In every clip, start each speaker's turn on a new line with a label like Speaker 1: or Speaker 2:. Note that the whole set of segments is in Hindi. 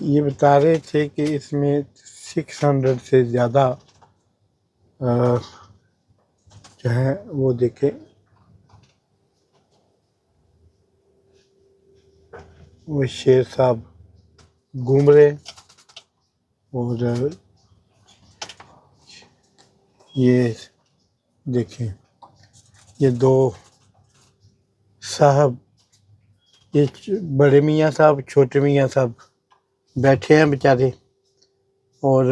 Speaker 1: ये बता रहे थे कि इसमें 600 से ज़्यादा जो है वो देखे वो शेर साहब घूम रहे। और ये देखें, ये दो साहब, ये बड़े मियाँ साहब छोटे मियाँ साहब बैठे हैं बेचारे और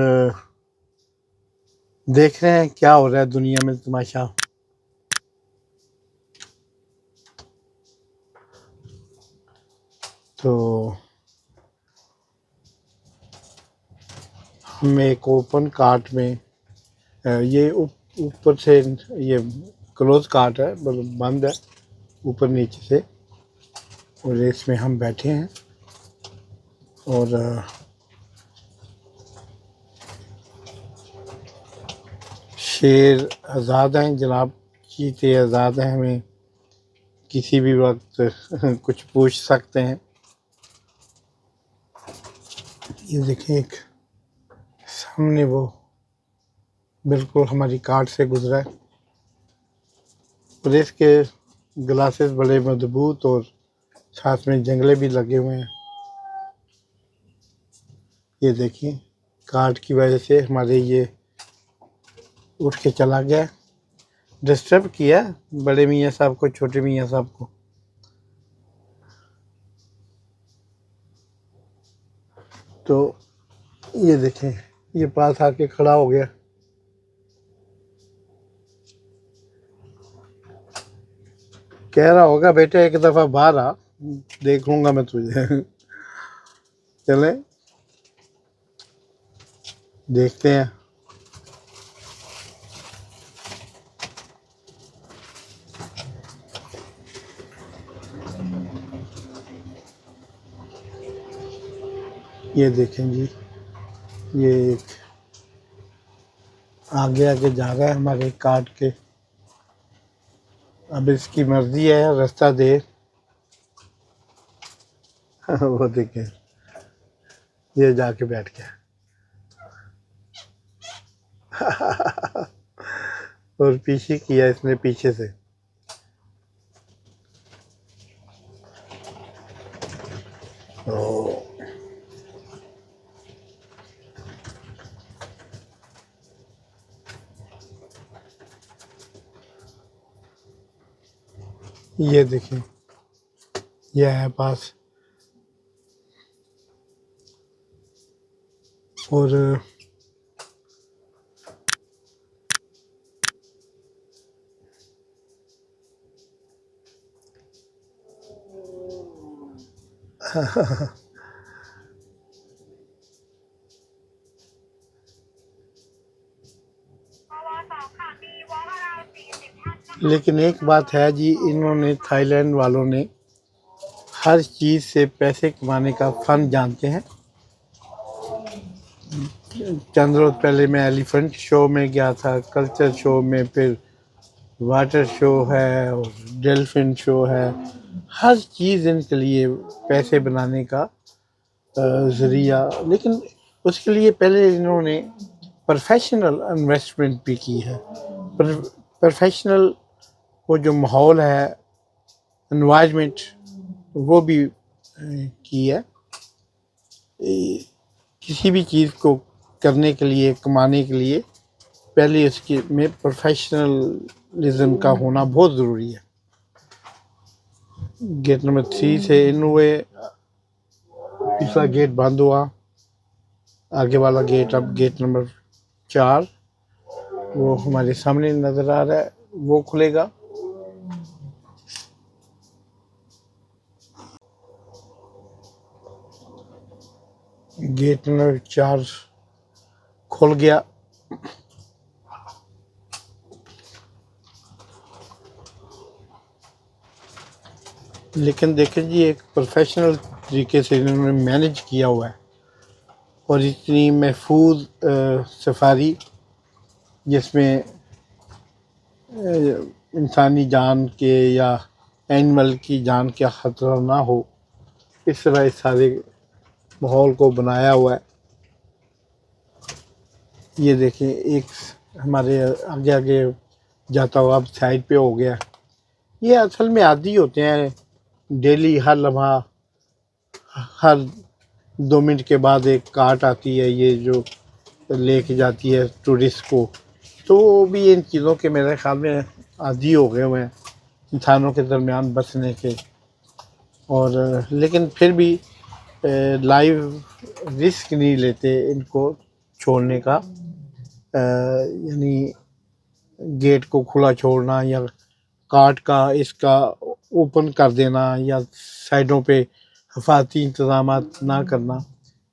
Speaker 1: देख रहे हैं क्या हो रहा है दुनिया में तमाशा। तो हम एक ओपन कार्ट में ये ऊपर से ये क्लोज कार्ट है, मतलब बंद है ऊपर नीचे से, और इसमें हम बैठे हैं और शेर आज़ाद हैं जनाब, चीते आज़ाद हैं, हमें किसी भी वक्त कुछ पूछ सकते हैं। ये देखें, एक सामने वो बिल्कुल हमारी कार्ट से गुजरा है और इसके ग्लासेस बड़े मजबूत और साथ में जंगले भी लगे हुए हैं। ये देखिए, कार्ट की वजह से हमारे ये उठ के चला गया, डिस्टर्ब किया बड़े मियाँ साहब को, छोटे मियाँ साहब को। तो ये देखें, ये पास आके खड़ा हो गया। कह रहा होगा बेटा एक दफ़ा बाहर आ, देख लूँगा मैं तुझे। चले देखते हैं। ये देखें जी, ये एक आगे आगे जा रहा है हमारे कार्ट के। अब इसकी मर्जी है, रास्ता दे। वो देखें, ये जाके बैठ गया। और पीछे किया इसने, पीछे से। ओ ये देखें, ये है पास। और लेकिन एक बात है जी, इन्होंने थाईलैंड वालों ने हर चीज़ से पैसे कमाने का फन जानते हैं। चंद रोज पहले मैं एलिफेंट शो में गया था, कल्चर शो में, फिर वाटर शो है और डेल्फिन शो है। हर चीज़ इनके लिए पैसे बनाने का ज़रिया। लेकिन उसके लिए पहले इन्होंने प्रोफेशनल इन्वेस्टमेंट भी की है। प्रोफेशनल वो जो माहौल है, इन्वायरमेंट, वो भी की है। किसी भी चीज़ को करने के लिए, कमाने के लिए पहले इसके में प्रोफेशनलिज्म का होना बहुत ज़रूरी है। गेट नंबर 3 से इन हुए, पिछला गेट बंद हुआ, आगे वाला गेट अब गेट नंबर 4 वो हमारे सामने नज़र आ रहा है, वो खुलेगा। गेट नंबर 4 खुल गया। लेकिन देखें जी, एक प्रोफेशनल तरीके से इन्होंने मैनेज किया हुआ है और इतनी महफूज सफारी जिसमें इंसानी जान के या एनिमल की जान का ख़तरा ना हो, इस तरह सारे माहौल को बनाया हुआ है। ये देखें, एक हमारे आगे आगे जाता हुआ अब साइड पे हो गया। ये असल में आदी होते हैं, डेली हर लम्हा, हर 2 मिनट के बाद एक कार्ट आती है ये जो लेके जाती है टूरिस्ट को। तो वो भी इन चीज़ों के मेरे ख्याल में आदी हो गए हुए हैं इंसानों के दरमियान बसने के। और लेकिन फिर भी लाइव रिस्क नहीं लेते इनको छोड़ने का। यानी गेट को खुला छोड़ना या कार्ट का इसका ओपन कर देना या साइडों पे हिफाजती इंतजाम ना करना,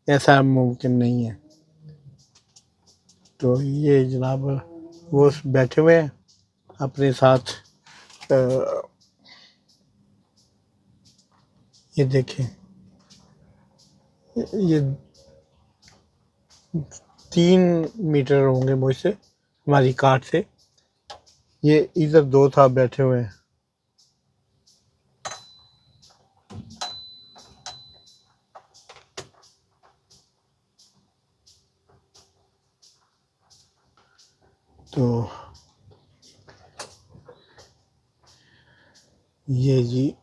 Speaker 1: ऐसा मुमकिन नहीं है। तो ये जनाब वो बैठे हुए हैं अपने साथ। ये देखें, ये 3 मीटर होंगे मुझसे, हमारी कार्ट से। ये इधर 2 था बैठे हुए हैं। तो ये जी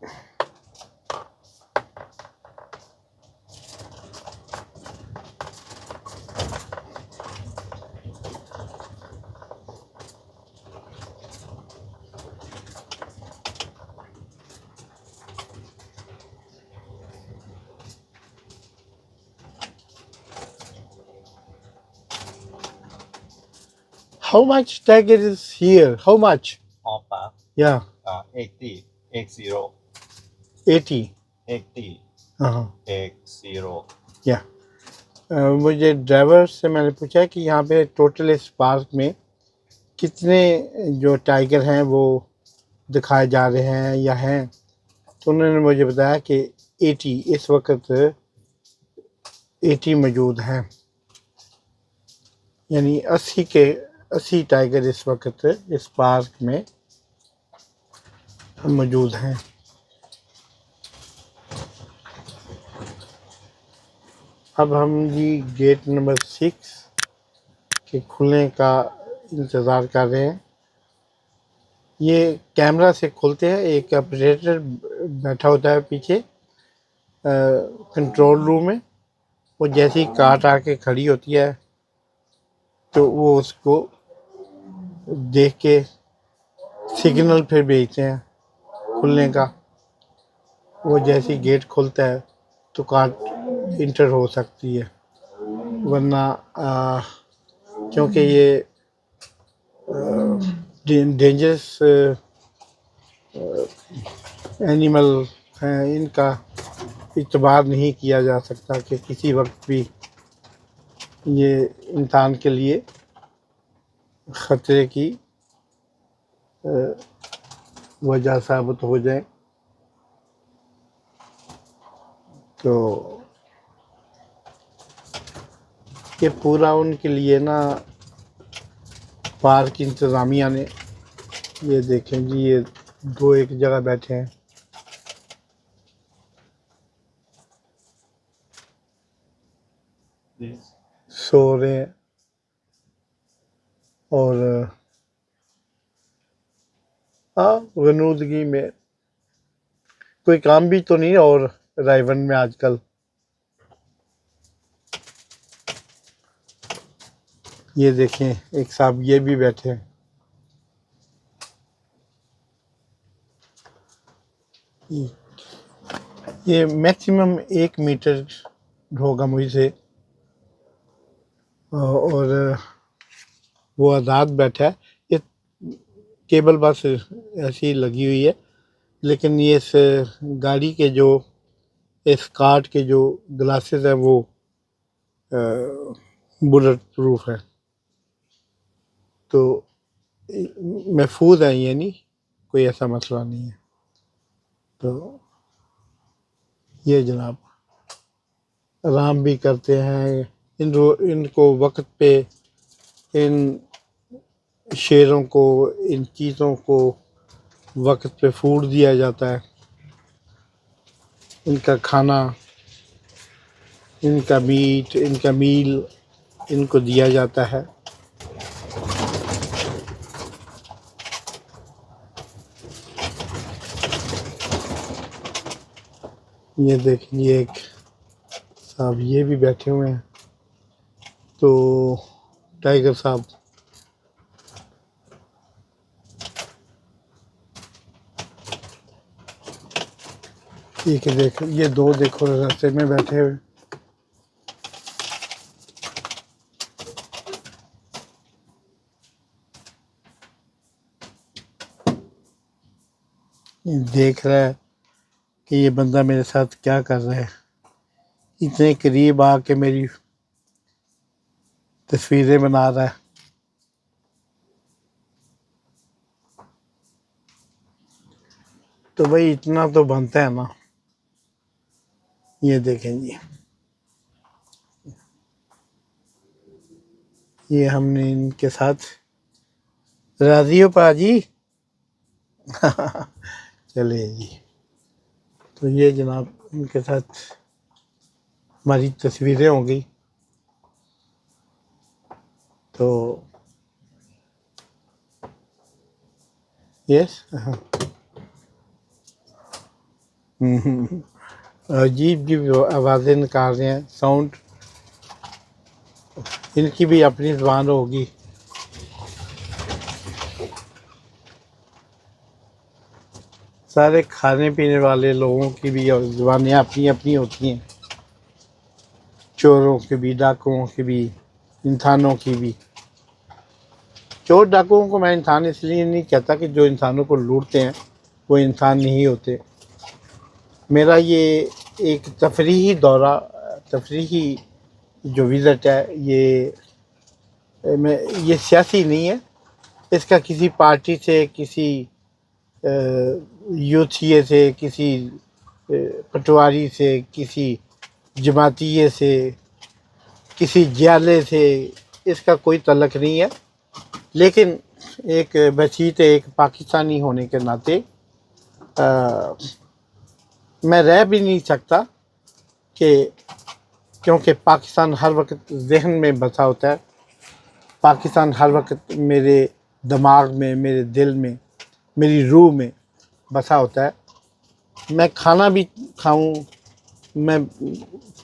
Speaker 1: How much tiger is here? How much?
Speaker 2: Oppa,
Speaker 1: Yeah,
Speaker 2: 80, 80,
Speaker 1: 80.
Speaker 2: 80,
Speaker 1: हाँ,
Speaker 2: 80.
Speaker 1: या मुझे ड्राइवर से मैंने पूछा कि यहाँ पे टोटल इस पार्क में कितने जो टाइगर हैं वो दिखाए जा रहे हैं या हैं। तो उन्होंने मुझे बताया कि 80 इस वक्त 80 मौजूद हैं, यानी 80 टाइगर इस वक्त इस पार्क में मौजूद हैं। अब हम जी गेट नंबर 6 के खुलने का इंतज़ार कर रहे हैं। ये कैमरा से खुलते हैं, एक ऑपरेटर बैठा होता है पीछे कंट्रोल रूम में। वो जैसी कार आके खड़ी होती है तो वो उसको देख के सिग्नल फिर भेजते हैं खुलने का। वो जैसी गेट खुलता है तो कार इंटर हो सकती है, वरना क्योंकि ये डेंजरस एनिमल हैं, इनका इतबार नहीं किया जा सकता कि किसी वक्त भी ये इंसान के लिए ख़तरे की वजह साबित हो जाए। तो ये पूरा उनके लिए ना पार्क इंतज़ामिया ने, ये देखें जी, ये 2 एक जगह बैठे हैं। सो रहे हैं और गनूदगी में कोई काम भी तो नहीं और रायवन में आजकल। ये देखें, एक साहब ये भी बैठे हैं। ये मैक्सिमम 1 मीटर होगा मुझसे, और वो आज़ाद बैठा है। ये केबल बस ऐसी लगी हुई है, लेकिन ये इस गाड़ी के जो इस कार्ट के जो ग्लासेस हैं वो बुलेट प्रूफ है, तो महफूज है, यानी कोई ऐसा मसला नहीं है। तो ये जनाब आराम भी करते हैं। इनको वक्त पे इन शेरों को, इन चीज़ों को वक्त पे फूड दिया जाता है। इनका खाना इनका मीट, इनका मील इनको दिया जाता है। ये देखिए एक साहब ये भी बैठे हुए हैं। तो टाइगर साहब ठीक है, देखो ये दो देखो रास्ते में बैठे हुए। ये देख रहा है कि ये बंदा मेरे साथ क्या कर रहा है। इतने करीब आके मेरी तस्वीरें बना रहा है। तो भाई इतना तो बनता है ना। ये देखें जी, ये हमने इनके साथ, राजी हो पाजी? चलिए जी। तो ये जनाब इनके साथ हमारी तस्वीरें होंगी। तो यस, अजीब जी आवाज़ें निकाल रहे हैं, साउंड। इनकी भी अपनी ज़बान होगी। सारे खाने पीने वाले लोगों की भी ज़बानें अपनी अपनी होती हैं। चोरों की भी, डाकुओं की भी, इंसानों की भी। चोर डाकुओं को मैं इंसान इसलिए नहीं कहता कि जो इंसानों को लूटते हैं वो इंसान नहीं होते। मेरा ये एक तफरीही दौरा, तफरीही जो विज़िट है, ये सियासी नहीं है। इसका किसी पार्टी से, किसी यूथिये से, किसी पटवारी से, किसी जमातिये से, किसी जियाले से इसका कोई तल्लक नहीं है। लेकिन एक बसीत, एक पाकिस्तानी होने के नाते मैं रह भी नहीं सकता कि, क्योंकि पाकिस्तान हर वक्त जहन में बसा होता है। पाकिस्तान हर वक्त मेरे दिमाग में, मेरे दिल में, मेरी रूह में बसा होता है। मैं खाना भी खाऊं, मैं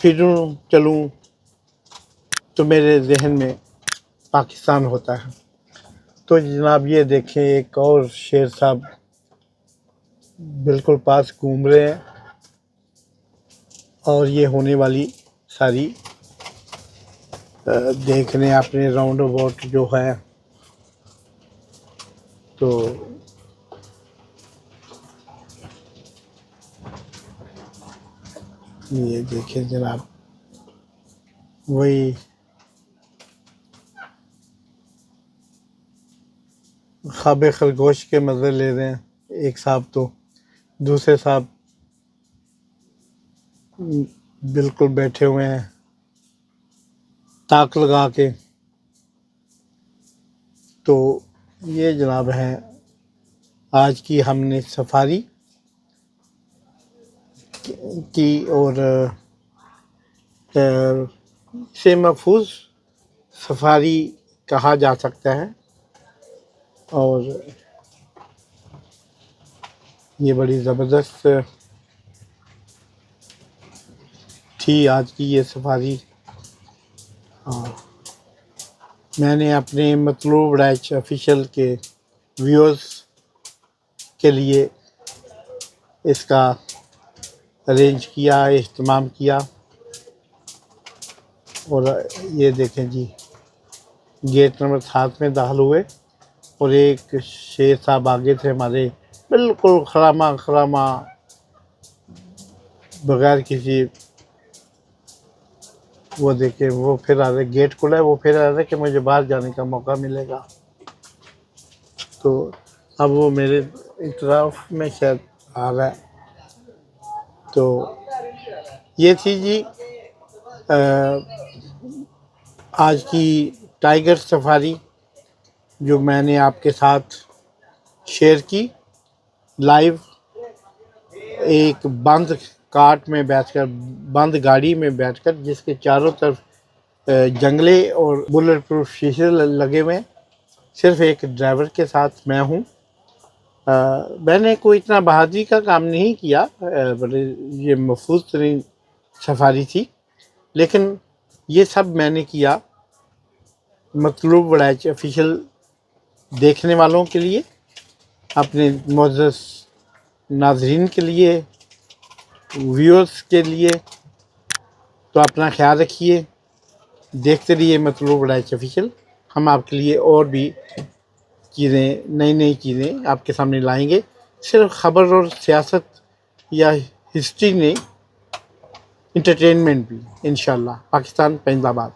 Speaker 1: फिरूं चलूं, तो मेरे जहन में पाकिस्तान होता है। तो जनाब ये देखें एक और शेर साहब बिल्कुल पास घूम रहे हैं। और ये होने वाली सारी देख रहे हैं अपने राउंड अबाउट जो है। तो ये देखें जनाब, वही ख्वाब खरगोश के मज़े ले रहे हैं एक साहब। तो दूसरे साहब बिल्कुल बैठे हुए हैं ताक लगा के। तो ये जनाब है आज की हमने सफारी की। और से महफूज सफारी कहा जा सकता है। और ये बड़ी ज़बरदस्त थी आज की ये सफारी। मैंने अपने मतलूब रैच ऑफिशियल के व्यूअर्स के लिए इसका अरेंज किया, इह्तिमाम किया। और ये देखें जी, गेट नंबर 7 में दाखिल हुए और एक शेर साहब आगे थे हमारे, बिल्कुल खरामा बगैर किसी, वो देखे वो फिर आ रहे, गेट खुला है, वो फिर आ रहे कि मुझे बाहर जाने का मौका मिलेगा। तो अब वो मेरे इतराफ में शायद आ रहा है। तो ये थी जी आज की टाइगर सफारी जो मैंने आपके साथ शेयर की लाइव। एक बंद कार्ट में बैठकर, बंद गाड़ी में बैठकर, जिसके चारों तरफ जंगले और बुलेट प्रूफ शीशे लगे हुए हैं, सिर्फ एक ड्राइवर के साथ मैं हूँ। मैंने कोई इतना बहादुरी का काम नहीं किया, बड़े ये महफूज तरीन सफारी थी, लेकिन ये सब मैंने किया मतलूब वड़ाइच ऑफिशियल देखने वालों के लिए, अपने मोअज़्ज़ज़ नाज़रीन के लिए, व्यूअर्स के लिए। तो अपना ख्याल रखिए, देखते रहिए मतलूब वड़ाइच ऑफिशियल। हम आपके लिए और भी चीज़ें, नई नई चीज़ें आपके सामने लाएंगे। सिर्फ ख़बर और सियासत या हिस्ट्री नहीं, इंटरटेनमेंट भी इंशाल्लाह। पाकिस्तान जिंदाबाद।